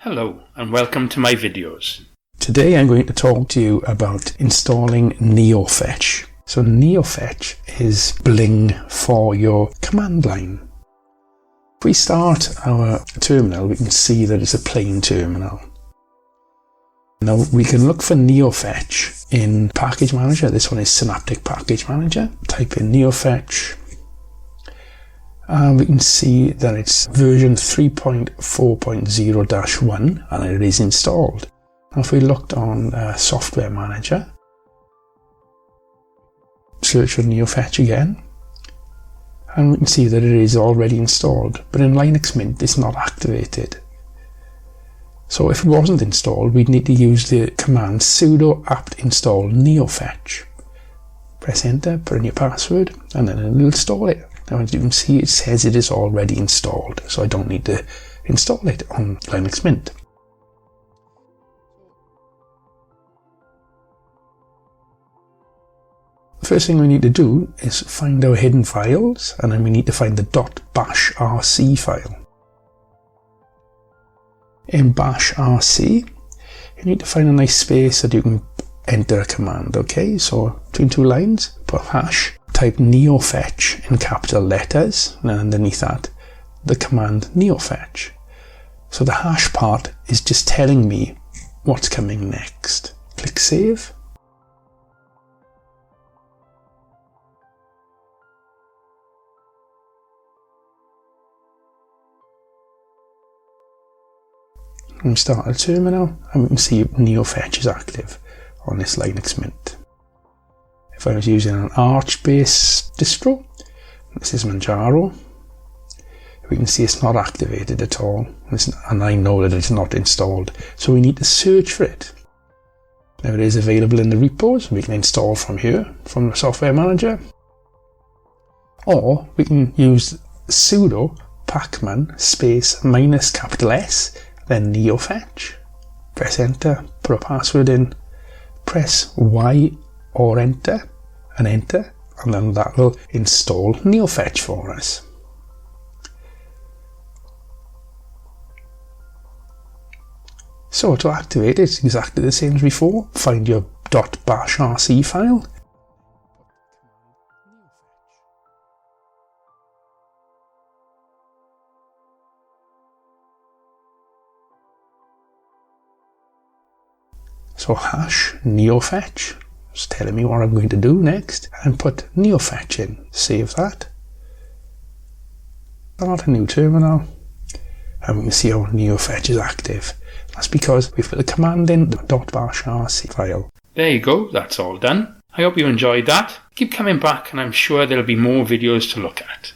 Hello and welcome to my videos. Today I'm going to talk to you about installing Neofetch. So Neofetch is Bling for your command line. If we start our terminal, we can see that it's a plain terminal. Now we can look for Neofetch in Package Manager. This one is Synaptic Package Manager. Type in Neofetch. And we can see that it's version 3.4.0-1 and it is installed. Now if we looked on Software Manager, search for Neofetch again, and we can see that it is already installed, but in Linuxmint it's not activated. So if it wasn't installed, we'd need to use the command sudo apt install neofetch. Press enter, put in your password, and then it'll install it. Now as you can see, it says it is already installed, so I don't need to install it on Linuxmint. The first thing we need to do is find our hidden files, and then we need to find the .bashrc file. In bashrc, you need to find a nice space that you can enter a command, okay? So between two lines, put hash, type neofetch in capital letters, and underneath that, the command neofetch. So the hash part is just telling me what's coming next. Click save. And start a terminal, and we can see Neofetch is active on this Linuxmint. If I was using an Arch distro, this is Manjaro, we can see it's not activated at all, and I know that it's not installed, so we need to search for it. Now it is available in the repos, we can install from here, from the Software Manager, or we can use sudo pacman space minus capital S, then Neofetch, press enter, put a password in, press Y or enter, and then that will install Neofetch for us. So to activate it, it's exactly the same as before. Find your .bashrc file. So hash neofetch, it's telling me what I'm going to do next, and put neofetch in. Save that. Start a new terminal, and we can see how neofetch is active. That's because we've put the command in the .bashrc file. There you go, that's all done. I hope you enjoyed that. Keep coming back and I'm sure there'll be more videos to look at.